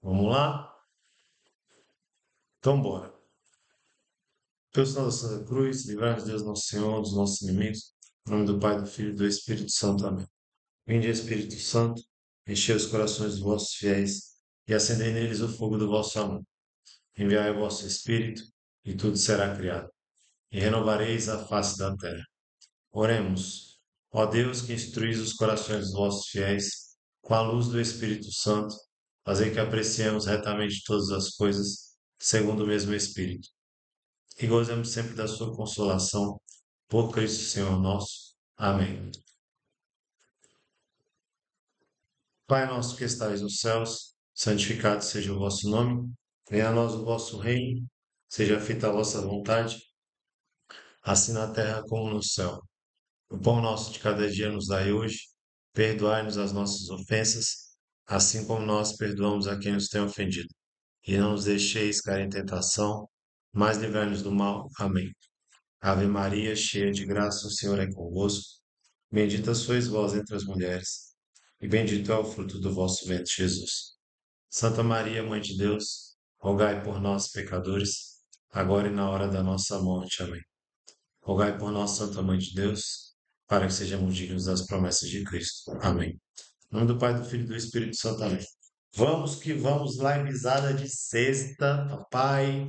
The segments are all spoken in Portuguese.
Vamos lá? Então, bora. Pelo sinal da Santa Cruz, livrai-nos Deus Nosso Senhor dos nossos inimigos. Em nome do Pai, do Filho e do Espírito Santo. Amém. Vinde, Espírito Santo, enchei os corações dos vossos fiéis e acendei neles o fogo do vosso amor. Enviai o vosso Espírito e tudo será criado, e renovareis a face da terra. Oremos. Ó Deus, que instruís os corações dos vossos fiéis com a luz do Espírito Santo, fazei que apreciemos retamente todas as coisas, segundo o mesmo Espírito, e gozemos sempre da sua consolação, por Cristo Senhor nosso. Amém. Pai nosso que estais nos céus, santificado seja o vosso nome, venha a nós o vosso reino, seja feita a vossa vontade, assim na terra como no céu. O pão nosso de cada dia nos dai hoje, perdoai-nos as nossas ofensas, assim como nós perdoamos a quem nos tem ofendido. E não nos deixeis cair em tentação, mas livrai-nos do mal. Amém. Ave Maria, cheia de graça, o Senhor é convosco. Bendita sois vós entre as mulheres, e bendito é o fruto do vosso ventre, Jesus. Santa Maria, Mãe de Deus, rogai por nós, pecadores, agora e na hora da nossa morte. Amém. Rogai por nós, Santa Mãe de Deus, para que sejamos dignos das promessas de Cristo. Amém. Em nome do Pai, do Filho e do Espírito Santo. Amém. Vamos que vamos lá em misada de sexta, papai.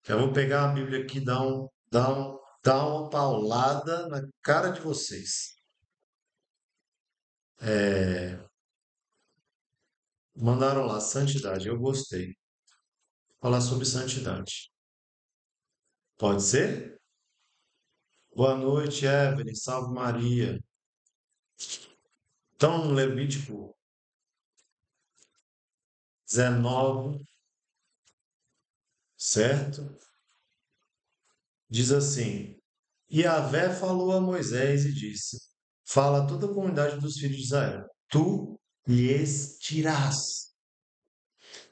Já vou pegar a Bíblia aqui e dar uma paulada na cara de vocês. É, mandaram lá, santidade, eu gostei. Falar sobre santidade. Pode ser? Boa noite, Evelyn, salve Maria. Então, no Levítico 19, certo? Diz assim: E Yahvé falou a Moisés e disse: Fala a toda a comunidade dos filhos de Israel, tu lhes dirás.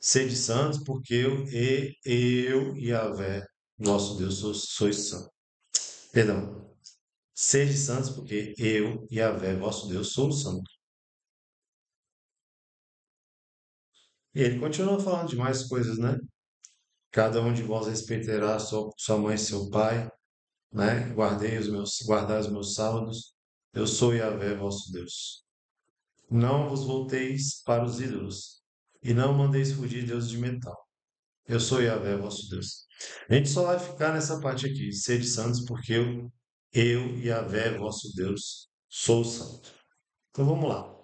Sede santos, porque eu, Yahvé, vosso Deus, sois santo. Perdão. Sede santos, porque eu, Yahvé, vosso Deus, sou santo. E ele continua falando de mais coisas, né? Cada um de vós respeitará sua mãe e seu pai, né? Guardai os meus sábados. Eu sou Yahvé, vosso Deus. Não vos volteis para os ídolos, e não mandeis fugir deuses de metal. Eu sou Yahvé, vosso Deus. A gente só vai ficar nessa parte aqui, sede santos, porque eu, Yahvé, vosso Deus, sou santo. Então vamos lá.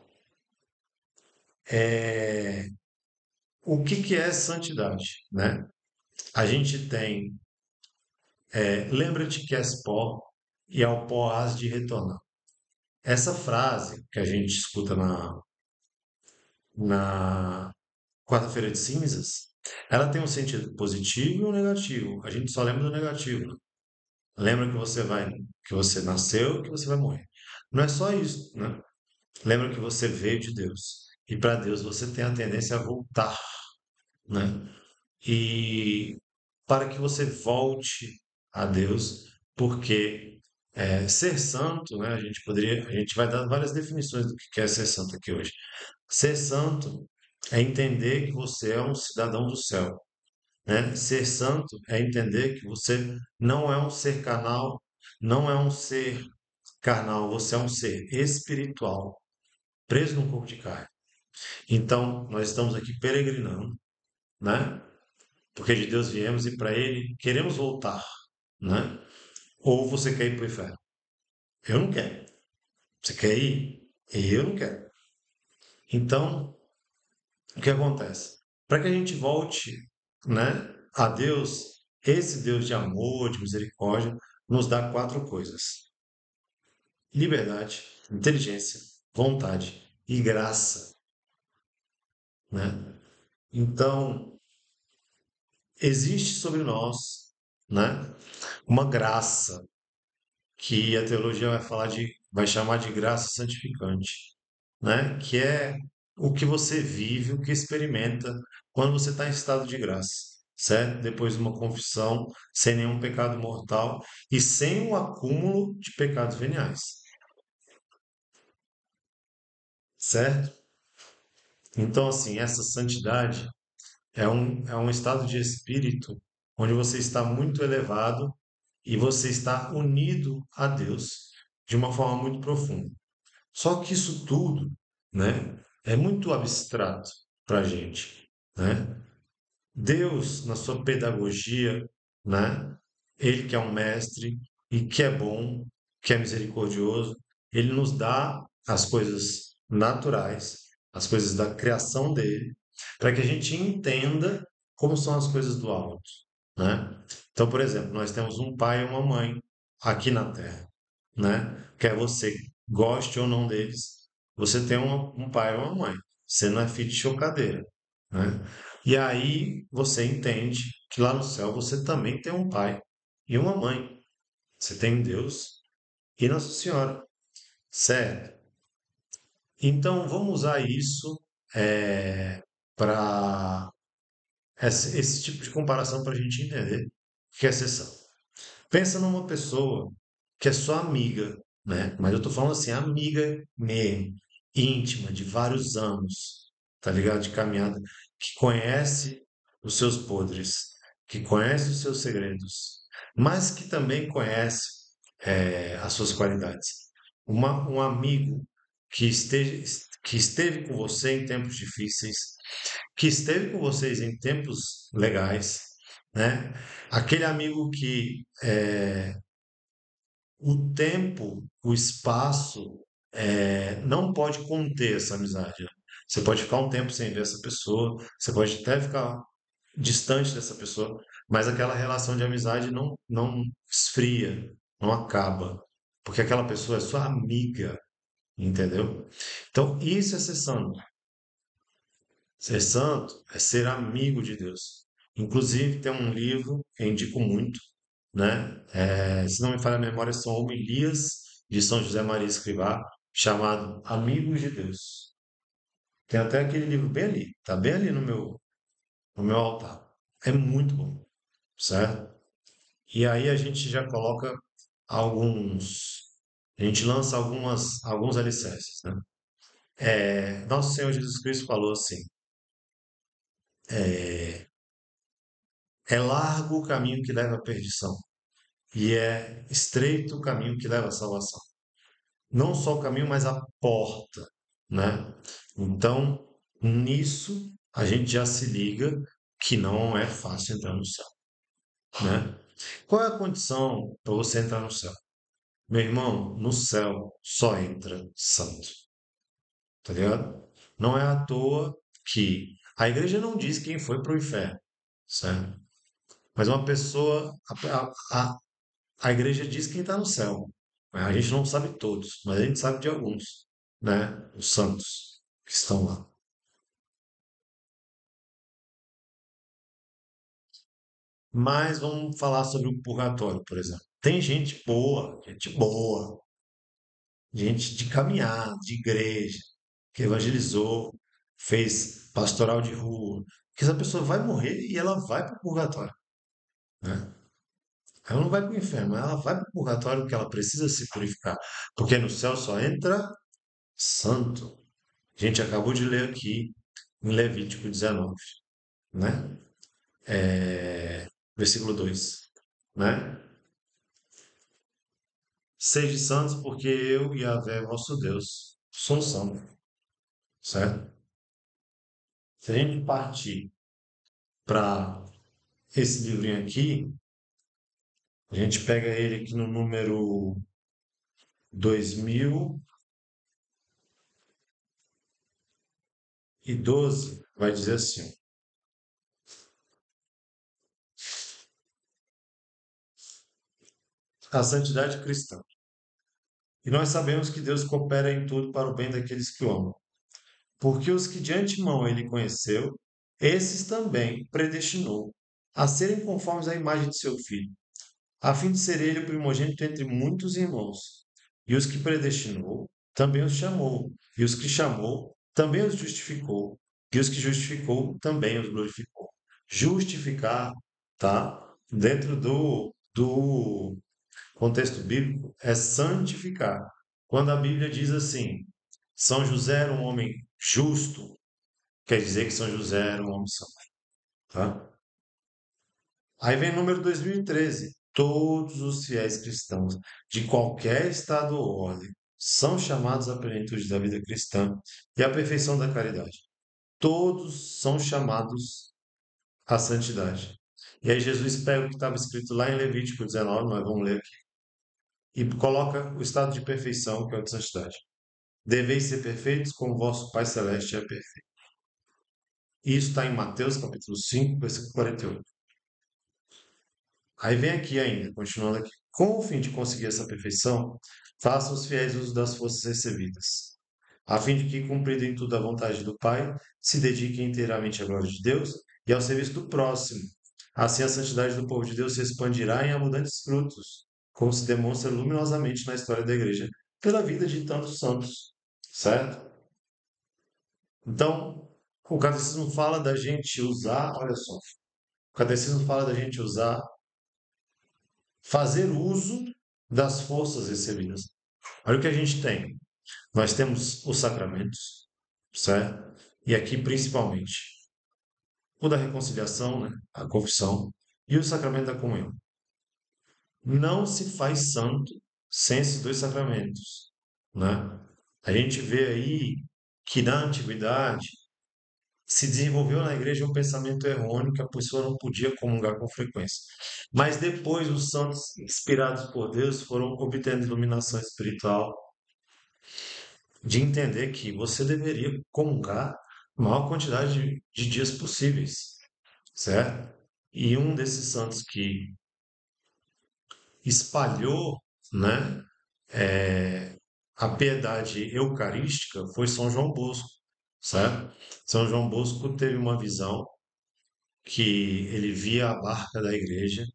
É, o que que é santidade, né? A gente tem, lembra-te que és pó e ao pó has de retornar. Essa frase que a gente escuta na quarta-feira de cinzas, ela tem um sentido positivo e um negativo. A gente só lembra do negativo, né? Lembra que você nasceu, que você vai morrer. Não é só isso, né? Lembra que você veio de Deus. E para Deus você tem a tendência a voltar, né? E para que você volte a Deus, porque ser santo, né? A gente vai dar várias definições do que é ser santo aqui hoje. Ser santo é entender que você é um cidadão do céu, né? Ser santo é entender que você não é um ser carnal, não é um ser carnal, você é um ser espiritual, preso num corpo de carne. Então, nós estamos aqui peregrinando, né? Porque de Deus viemos e para Ele queremos voltar, né? Ou você quer ir para o inferno? Eu não quero. Você quer ir? Eu não quero. Então, o que acontece? Para que a gente volte, né, a Deus, esse Deus de amor, de misericórdia, nos dá quatro coisas: liberdade, inteligência, vontade e graça, né? Então, existe sobre nós, né, uma graça que a teologia vai chamar de graça santificante, né? Que é o que você vive, o que experimenta quando você está em estado de graça, certo? Depois de uma confissão, sem nenhum pecado mortal e sem um acúmulo de pecados veniais, certo? Então, assim, essa santidade, É um estado de espírito onde você está muito elevado e você está unido a Deus de uma forma muito profunda. Só que isso tudo, né, é muito abstrato para a gente, né? Deus, na sua pedagogia, né? Ele que é um mestre e que é bom, que é misericordioso, ele nos dá as coisas naturais, as coisas da criação dele, para que a gente entenda como são as coisas do alto, né? Então, por exemplo, nós temos um pai e uma mãe aqui na Terra, né? Quer você goste ou não deles, você tem um pai ou uma mãe. Você não é filho de chocadeira, né? E aí você entende que lá no céu você também tem um pai e uma mãe. Você tem Deus e Nossa Senhora, certo? Então vamos usar isso para esse tipo de comparação para a gente entender o que é exceção. Pensa numa pessoa que é só amiga, né? Mas eu tô falando assim, amiga mesmo, íntima, de vários anos, tá ligado? De caminhada, que conhece os seus podres, que conhece os seus segredos, mas que também conhece as suas qualidades. Um amigo que esteve com você em tempos difíceis, que esteve com vocês em tempos legais, né? Aquele amigo que o tempo, o espaço, não pode conter essa amizade, né? Você pode ficar um tempo sem ver essa pessoa, você pode até ficar distante dessa pessoa, mas aquela relação de amizade não esfria, não acaba, porque aquela pessoa é sua amiga, entendeu? Então, isso é ser santo. Ser santo é ser amigo de Deus. Inclusive, tem um livro que eu indico muito, né? Se não me falha a memória, são homilias de São José Maria Escrivá, chamado Amigos de Deus. Tem até aquele livro bem ali, tá bem ali no meu altar. É muito bom, certo? E aí a gente já coloca alguns, a gente lança alguns alicerces, né? Nosso Senhor Jesus Cristo falou assim: é largo o caminho que leva à perdição, e é estreito o caminho que leva à salvação. Não só o caminho, mas a porta, né? Então, nisso a gente já se liga que não é fácil entrar no céu, né? Qual é a condição para você entrar no céu? Meu irmão, no céu só entra santo, tá ligado? Não é à toa que a igreja não diz quem foi para o inferno, certo? Mas uma pessoa, a igreja diz quem está no céu. A gente não sabe todos, mas a gente sabe de alguns, né? Os santos que estão lá. Mas vamos falar sobre o purgatório, por exemplo. Tem gente boa, gente de caminhada, de igreja, que evangelizou, fez pastoral de rua, que essa pessoa vai morrer e ela vai para o purgatório, né? Ela não vai para o inferno, ela vai para o purgatório porque ela precisa se purificar, porque no céu só entra santo. A gente acabou de ler aqui em Levítico 19, né? Versículo 2, né? Sede santos porque eu, Yahvé, vosso Deus, sou santo, certo? Se a gente partir para esse livrinho aqui, a gente pega ele aqui no número 2012, vai dizer assim: a santidade cristã. E nós sabemos que Deus coopera em tudo para o bem daqueles que o amam. Porque os que de antemão ele conheceu, esses também predestinou a serem conformes à imagem de seu filho, a fim de ser ele o primogênito entre muitos irmãos. E os que predestinou, também os chamou. E os que chamou, também os justificou. E os que justificou, também os glorificou. Justificar, tá? Dentro do contexto bíblico, é santificar. Quando a Bíblia diz assim, São José era um homem justo, quer dizer que São José era um homem santo. tá? Aí vem o número 2013. Todos os fiéis cristãos de qualquer estado ou ordem são chamados à plenitude da vida cristã e à perfeição da caridade. Todos são chamados à santidade. E aí Jesus pega o que estava escrito lá em Levítico 19, nós vamos ler aqui, e coloca o estado de perfeição, que é o de santidade. Deveis ser perfeitos como vosso Pai Celeste é perfeito. Isso está em Mateus capítulo 5, versículo 48. Aí vem aqui ainda, continuando aqui. Com o fim de conseguir essa perfeição, façam os fiéis uso das forças recebidas, a fim de que, cumprida em tudo a vontade do Pai, se dediquem inteiramente à glória de Deus e ao serviço do próximo. Assim a santidade do povo de Deus se expandirá em abundantes frutos, como se demonstra luminosamente na história da igreja, pela vida de tantos santos. Certo? Então, o catecismo fala da gente usar, olha só, o catecismo fala da gente usar, fazer uso das forças recebidas. Olha o que a gente tem. Nós temos os sacramentos, certo? E aqui principalmente o da reconciliação, né? A confissão, e o sacramento da comunhão. Não se faz santo sem esses dois sacramentos, né? A gente vê aí que na antiguidade se desenvolveu na igreja um pensamento errôneo que a pessoa não podia comungar com frequência. Mas depois os santos, inspirados por Deus, foram obtendo iluminação espiritual de entender que você deveria comungar a maior quantidade de dias possíveis, certo? E um desses santos que espalhou, né, a piedade eucarística foi São João Bosco, certo? São João Bosco teve uma visão que ele via a barca da igreja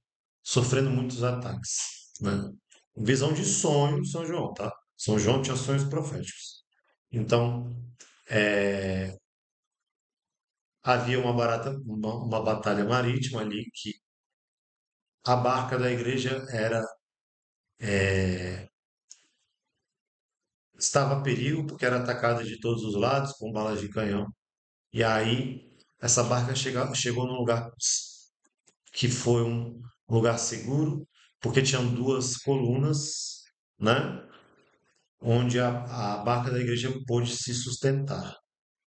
sofrendo muitos ataques, né? Visão de sonho de São João, tá? São João tinha sonhos proféticos. Então, havia uma batalha marítima ali que a barca da igreja estava a perigo porque era atacada de todos os lados com balas de canhão. E aí essa barca chegou num lugar que foi um lugar seguro, porque tinham duas colunas, né? Onde a barca da igreja pôde se sustentar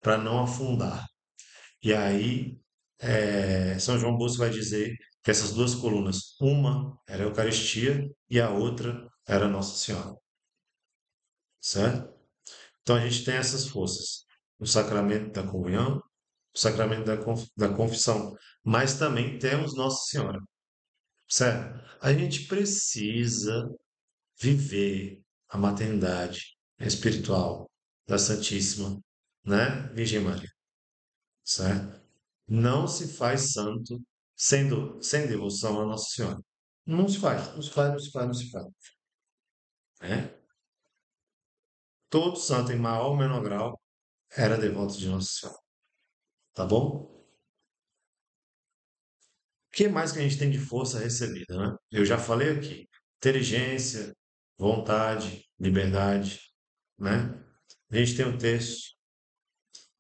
para não afundar. E aí São João Bosco vai dizer que essas duas colunas, uma era a Eucaristia e a outra era Nossa Senhora, certo? Então a gente tem essas forças, o sacramento da comunhão, o sacramento da confissão, mas também temos Nossa Senhora, certo? A gente precisa viver a maternidade espiritual da Santíssima, né, Virgem Maria, certo? Não se faz santo sem devoção a Nossa Senhora. Não se faz, não se faz, não se faz, não se faz, né? Todo santo, em maior ou menor grau, era devoto de Nossa Senhora, tá bom? O que mais que a gente tem de força recebida, né? Eu já falei aqui. Inteligência, vontade, liberdade, né? A gente tem o texto,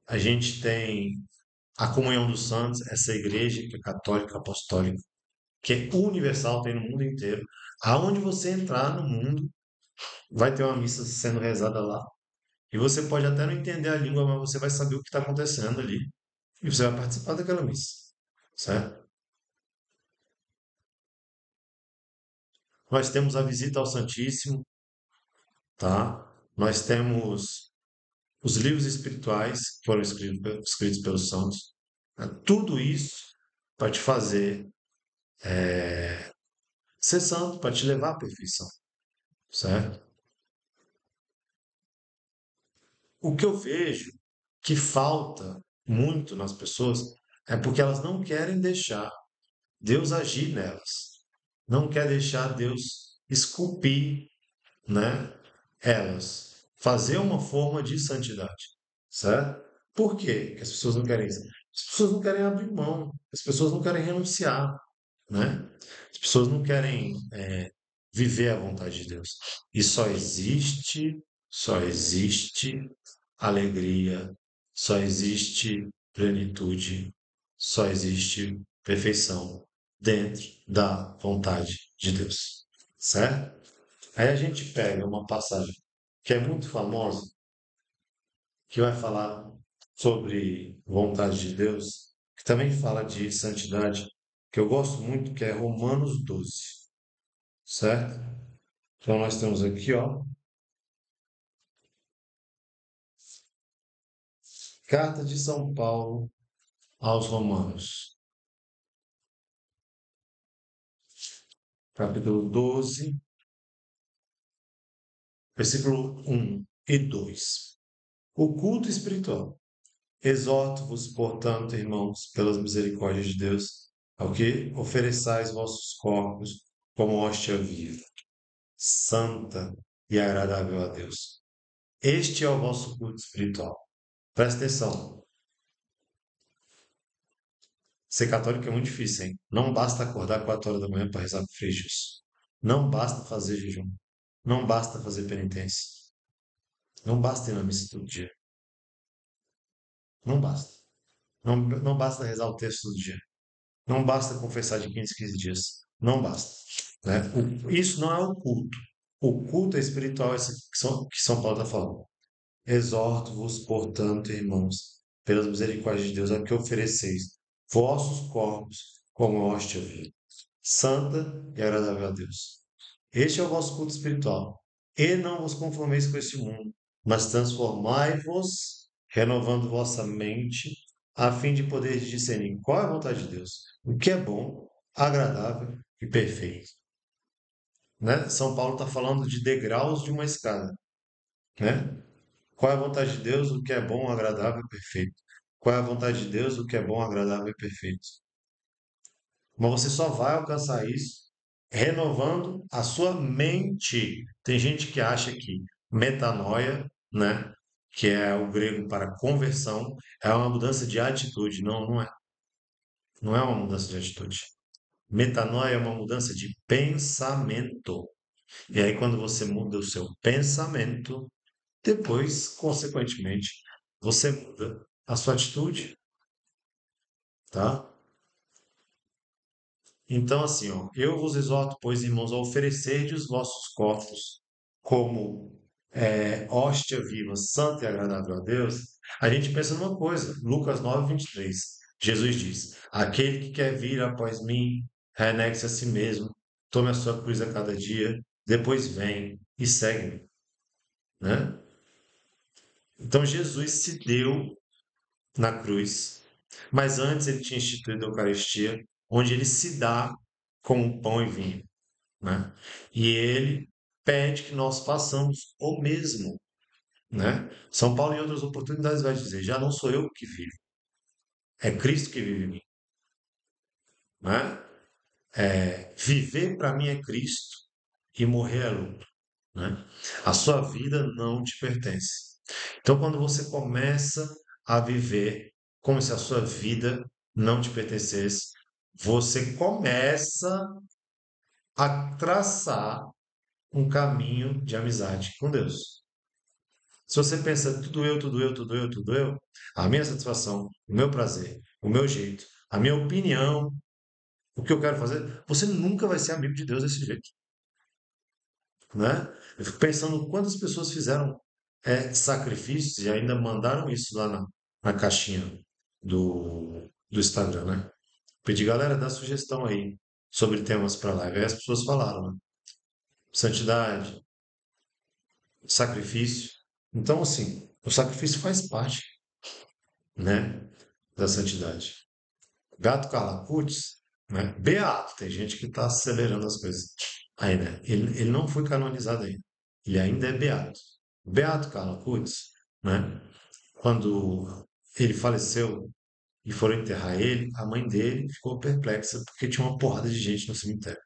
a gente tem a comunhão dos santos, essa igreja que é católica, apostólica, que é universal, tem no mundo inteiro. Aonde você entrar no mundo, vai ter uma missa sendo rezada lá. E você pode até não entender a língua, mas você vai saber o que está acontecendo ali. E você vai participar daquela missa. Certo? Nós temos a visita ao Santíssimo, tá? Nós temos os livros espirituais que foram escritos pelos santos. Né? Tudo isso para te fazer ser santo, para te levar à perfeição. Certo? O que eu vejo que falta muito nas pessoas é porque elas não querem deixar Deus agir nelas. Não quer deixar Deus esculpir, né, elas. Fazer uma forma de santidade. Certo? Por quê que as pessoas não querem isso? As pessoas não querem abrir mão. As pessoas não querem renunciar, né? As pessoas não querem viver a vontade de Deus. E só existe alegria, só existe plenitude só existe perfeição dentro da vontade de Deus, certo? Aí a gente pega uma passagem que é muito famosa, que vai falar sobre vontade de Deus, que também fala de santidade, que eu gosto muito, que é Romanos 12, certo? Então nós temos aqui, ó, Carta de São Paulo aos Romanos, capítulo 12, versículo 1 e 2. O culto espiritual. Exorto-vos, portanto, irmãos, pelas misericórdias de Deus, ao que ofereçais vossos corpos como hóstia viva, santa e agradável a Deus. Este é o vosso culto espiritual. Presta atenção. Ser católico é muito difícil, hein? Não basta acordar 4 horas da manhã para rezar com Frei Gilson. Não basta fazer jejum. Não basta fazer penitência. Não basta ir na missa todo dia. Não basta. Não basta rezar o texto todo dia. Não basta confessar de 15 em 15 dias. Não basta. Né? Isso não é o culto. O culto é espiritual, esse que São Paulo está falando. Exorto-vos, portanto, irmãos, pelas misericórdias de Deus, a que ofereceis vossos corpos como hóstia viva, santa e agradável a Deus. Este é o vosso culto espiritual. E não vos conformeis com este mundo, mas transformai-vos, renovando vossa mente, a fim de poder discernir qual é a vontade de Deus, o que é bom, agradável e perfeito. Né? São Paulo está falando de degraus de uma escada. Né? Qual é a vontade de Deus, o que é bom, agradável e perfeito. Qual é a vontade de Deus, o que é bom, agradável e perfeito. Mas você só vai alcançar isso renovando a sua mente. Tem gente que acha que metanoia, né, que é o grego para conversão, é uma mudança de atitude. Não, não é. Não é uma mudança de atitude. Metanoia é uma mudança de pensamento. E aí, quando você muda o seu pensamento, depois, consequentemente, você muda a sua atitude, tá? Então, assim, ó, eu vos exorto, pois, irmãos, a oferecerdes os vossos corpos como hóstia viva, santa e agradável a Deus. A gente pensa numa coisa, Lucas 9:23. Jesus diz: Aquele que quer vir após mim, renegue-se a si mesmo, tome a sua cruz a cada dia, depois vem e segue-me, né? Então, Jesus se deu na cruz, mas antes ele tinha instituído a Eucaristia, onde ele se dá como pão e vinho, né? E ele pede que nós façamos o mesmo, né? São Paulo em outras oportunidades vai dizer: já não sou eu que vivo, é Cristo que vive em mim, né? Viver para mim é Cristo e morrer é lucro, né? A sua vida não te pertence. Então, quando você começa a viver como se a sua vida não te pertencesse, você começa a traçar um caminho de amizade com Deus. Se você pensa tudo eu, tudo eu, tudo eu, tudo eu, a minha satisfação, o meu prazer, o meu jeito, a minha opinião, o que eu quero fazer, você nunca vai ser amigo de Deus desse jeito, né? Eu fico pensando quantas pessoas fizeram sacrifícios e ainda mandaram isso lá na caixinha do Instagram, né? Pedi, galera, dá sugestão aí sobre temas para live. Aí as pessoas falaram, né? Santidade, sacrifício. Então, assim, o sacrifício faz parte, né, da santidade. Gato Carlacutes, né? Beato, tem gente que está acelerando as coisas aí, né? Ele não foi canonizado ainda. Ele ainda é beato. Beato Carlacutes, né? Quando ele faleceu e foram enterrar ele, a mãe dele ficou perplexa porque tinha uma porrada de gente no cemitério,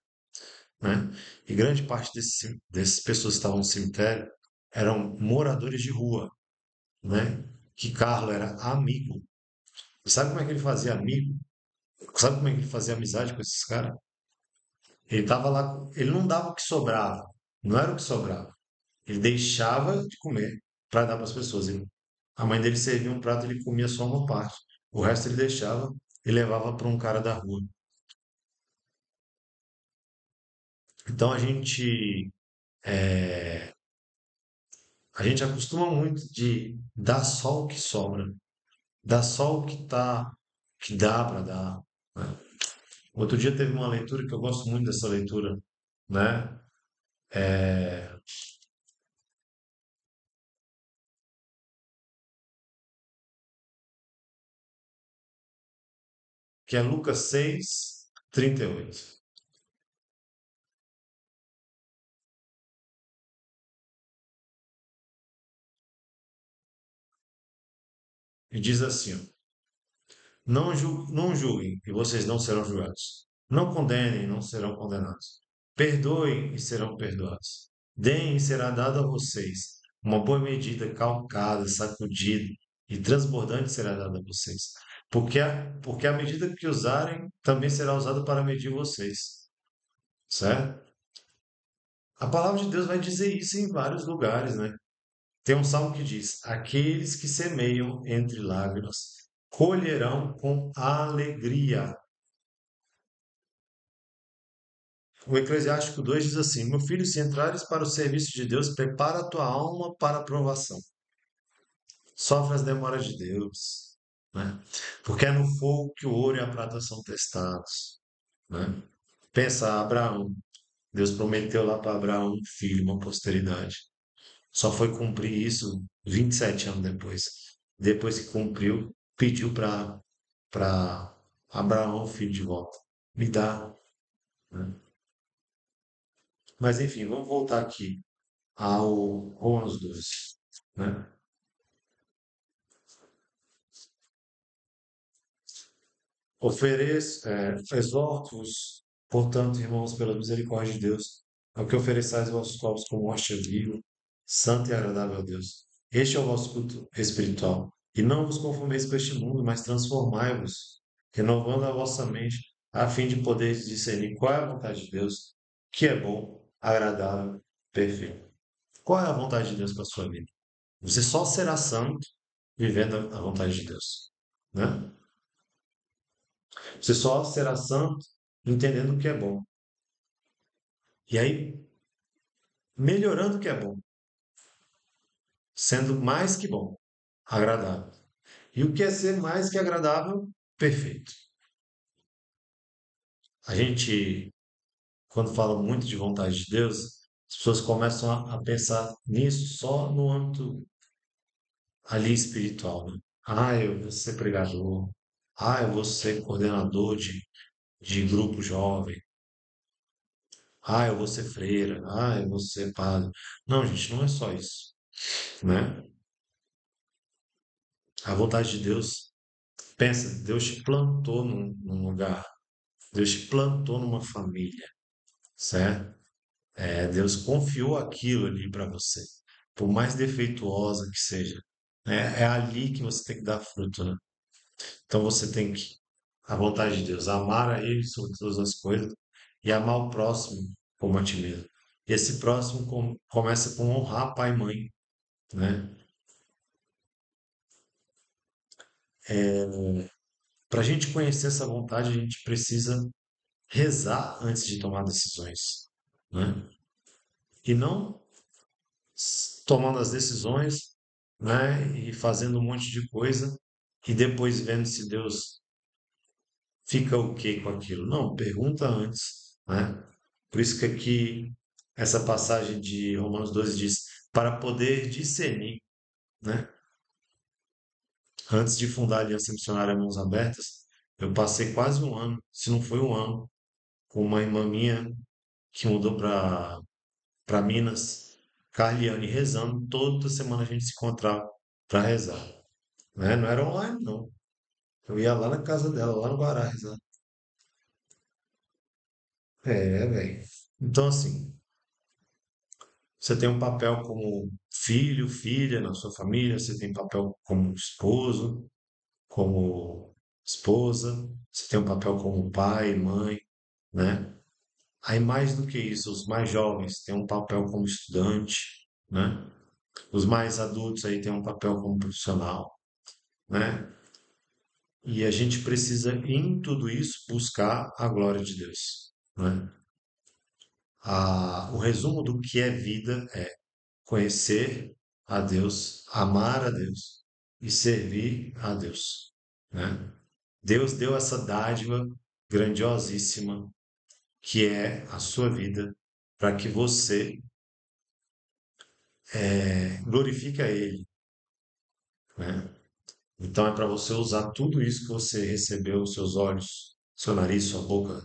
né? E grande parte dessas pessoas que estavam no cemitério eram moradores de rua, né? Que Carlo era amigo. Sabe como é que ele fazia amigo? Sabe como é que ele fazia amizade com esses caras? Ele tava lá, ele não dava o que sobrava, não era o que sobrava. Ele deixava de comer para dar para as pessoas. A mãe dele servia um prato, ele comia só uma parte. O resto ele deixava. e levava para um cara da rua. Então a gente acostuma muito de dar só o que sobra, dar só o que que dá para dar, né? Outro dia teve uma leitura que eu gosto muito dessa leitura, né? Que é Lucas 6:38. E diz assim, ó, não julguem e vocês não serão julgados. Não condenem, não serão condenados. Perdoem e serão perdoados. Deem e será dado a vocês. Uma boa medida, calcada, sacudida e transbordante será dada a vocês. Porque a medida que usarem também será usada para medir vocês. Certo? A palavra de Deus vai dizer isso em vários lugares, né? Tem um salmo que diz: Aqueles que semeiam entre lágrimas colherão com alegria. O Eclesiástico 2 diz assim: Meu filho, se entrares para o serviço de Deus, prepara a tua alma para a provação. Sofre as demoras de Deus, né? Porque é no fogo que o ouro e a prata são testados, né? Pensa, Abraão. Deus prometeu lá para Abraão um filho, uma posteridade. Só foi cumprir isso 27 anos depois. Depois que cumpriu, pediu para Abraão o filho de volta. Me dá, né? Mas enfim, vamos voltar aqui ao Romanos 12, né? Exorto-vos, portanto, irmãos, pela misericórdia de Deus, ao que ofereçais os vossos corpos como hóstia viva, santa e agradável a Deus. Este é o vosso culto espiritual. E não vos conformeis com este mundo, mas transformai-vos, renovando a vossa mente, a fim de poderes discernir qual é a vontade de Deus, que é bom, agradável, perfeito. Qual é a vontade de Deus para a sua vida? Você só será santo vivendo a vontade de Deus, né? Você só será santo entendendo o que é bom. E aí, melhorando o que é bom, sendo mais que bom, agradável. E o que é ser mais que agradável? Perfeito. A gente, quando fala muito de vontade de Deus, as pessoas começam a pensar nisso só no âmbito ali espiritual, né? Ah, eu vou ser pregador. Ah, eu vou ser coordenador de grupo jovem. Ah, eu vou ser freira. Ah, eu vou ser padre. Não, gente, não é só isso, né? A vontade de Deus, pensa, Deus te plantou num lugar, Deus te plantou numa família, certo? Deus confiou aquilo ali para você, por mais defeituosa que seja. É ali que você tem que dar fruto, né? Então você tem que, a vontade de Deus, amar a Ele sobre todas as coisas e amar o próximo como a ti mesmo. E esse próximo começa com honrar pai e mãe, né? Para a gente conhecer essa vontade, a gente precisa rezar antes de tomar decisões, né? E não tomando as decisões, né? E fazendo um monte de coisa e depois vendo se Deus fica o quê com aquilo. Não, pergunta antes, né? Por isso que aqui essa passagem de Romanos 12 diz para poder discernir, né? Antes de fundar a Aliança Missionária Mãos Abertas, eu passei quase um ano, se não foi um ano, com uma irmã minha que mudou para Minas, Carliane, rezando. Toda semana a gente se encontrava para rezar, né? Não era online, não. Eu ia lá na casa dela, lá no Guará, rezar. Velho. Então, assim, você tem um papel como filho, filha na sua família, você tem papel como esposo, como esposa, você tem um papel como pai, mãe, né? Aí, mais do que isso, os mais jovens têm um papel como estudante, né? Os mais adultos aí têm um papel como profissional, né? E a gente precisa, em tudo isso, buscar a glória de Deus, né? O resumo do que é vida é conhecer a Deus, amar a Deus e servir a Deus, né? Deus deu essa dádiva grandiosíssima que é a sua vida para que você glorifique a Ele, né? Então é para você usar tudo isso que você recebeu, seus olhos, seu nariz, sua boca,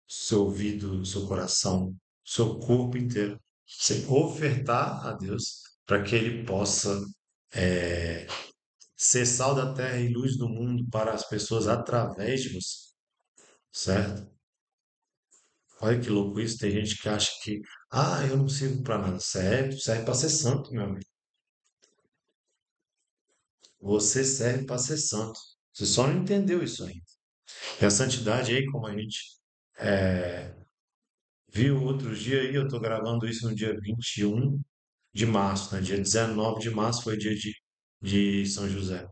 seu ouvido, seu coração, seu corpo inteiro, você ofertar a Deus para que Ele possa ser sal da terra e luz do mundo para as pessoas através de você, certo? Olha que louco isso. Tem gente que acha que, eu não sirvo para nada. Serve para ser santo, meu amigo. Você serve para ser santo. Você só não entendeu isso ainda. E a santidade aí, como a gente viu outro dia aí, eu estou gravando isso no dia 21 de março, né? Dia 19 de março foi dia de São José.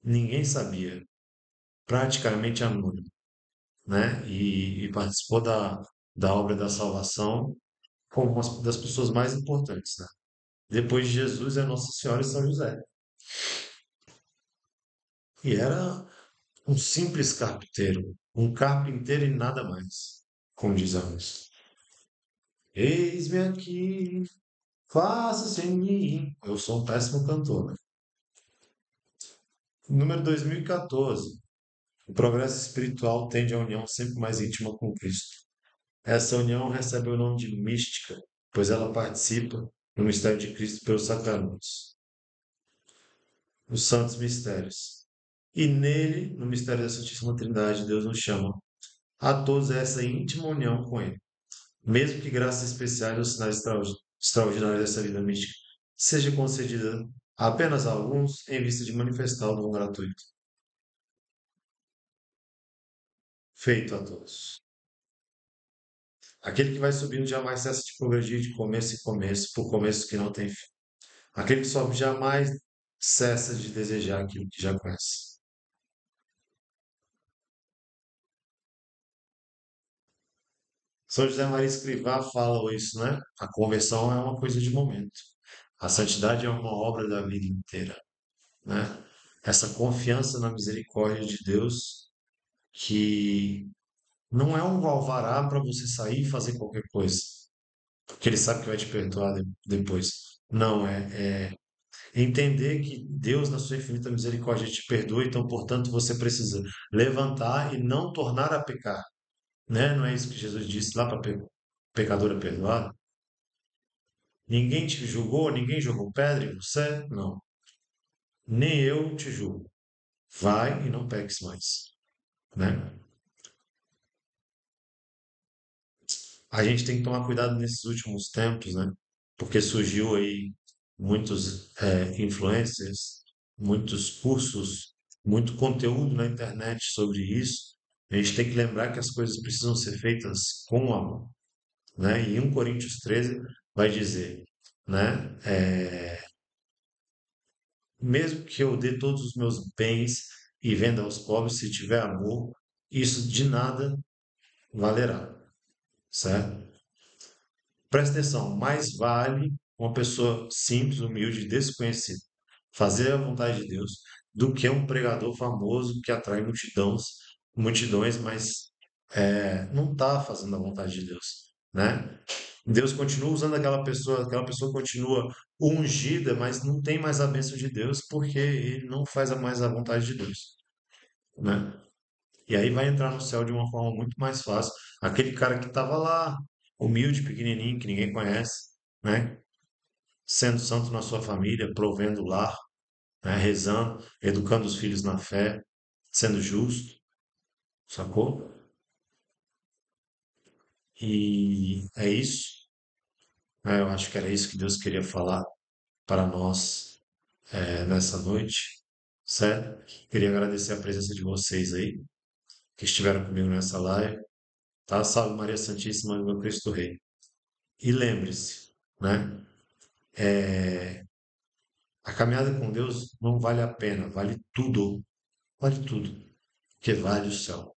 Ninguém sabia, praticamente anônimo, né? E participou da obra da salvação como uma das pessoas mais importantes, né? Depois de Jesus é Nossa Senhora e São José. E era um simples carpinteiro, um carpinteiro e nada mais, como diz a música. Eis-me aqui, faça-se em mim. Eu sou um péssimo cantor, né? Número 2014. O progresso espiritual tende à união sempre mais íntima com Cristo. Essa união recebe o nome de mística, pois ela participa do mistério de Cristo pelos sacramentos, os santos mistérios. E nele, no mistério da Santíssima Trindade, Deus nos chama a todos a essa íntima união com Ele, mesmo que graças especiais ou sinais extraordinários dessa vida mística seja concedida apenas a alguns em vista de manifestar o dom gratuito, feito a todos. Aquele que vai subindo jamais cessa de progredir de começo em começo, por começo que não tem fim. Aquele que sobe jamais cessa de desejar aquilo que já conhece. São José Maria Escrivá fala isso, né? A conversão é uma coisa de momento. A santidade é uma obra da vida inteira, né? Essa confiança na misericórdia de Deus que não é um alvará para você sair e fazer qualquer coisa, porque Ele sabe que vai te perdoar depois. Não, é entender que Deus, na sua infinita misericórdia, te perdoa, então, portanto, você precisa levantar e não tornar a pecar, né? Não é isso que Jesus disse lá para pecador é perdoado? Ninguém te julgou, ninguém jogou pedra em você? Não. Nem eu te julgo. Vai e não peques mais, né? A gente tem que tomar cuidado nesses últimos tempos, né? Porque surgiu aí muitos influencers, muitos cursos, muito conteúdo na internet sobre isso. A gente tem que lembrar que as coisas precisam ser feitas com amor, né? E 1 Coríntios 13 vai dizer, né? Mesmo que eu dê todos os meus bens e venda aos pobres, se tiver amor, isso de nada valerá, certo? Presta atenção, mais vale uma pessoa simples, humilde, desconhecida, fazer a vontade de Deus, do que um pregador famoso que atrai multidões, mas não está fazendo a vontade de Deus, né? Deus continua usando aquela pessoa continua ungida, mas não tem mais a bênção de Deus porque ele não faz mais a vontade de Deus, né? E aí vai entrar no céu de uma forma muito mais fácil. Aquele cara que estava lá, humilde, pequenininho, que ninguém conhece, né? Sendo santo na sua família, provendo o lar, né? Rezando, educando os filhos na fé, sendo justo, sacou? E é isso, né? Eu acho que era isso que Deus queria falar para nós nessa noite, certo? Queria agradecer a presença de vocês aí, que estiveram comigo nessa live, tá? Salve Maria Santíssima e meu Cristo Rei. E lembre-se, né? A caminhada com Deus não vale a pena, vale tudo, vale tudo, que vale o céu.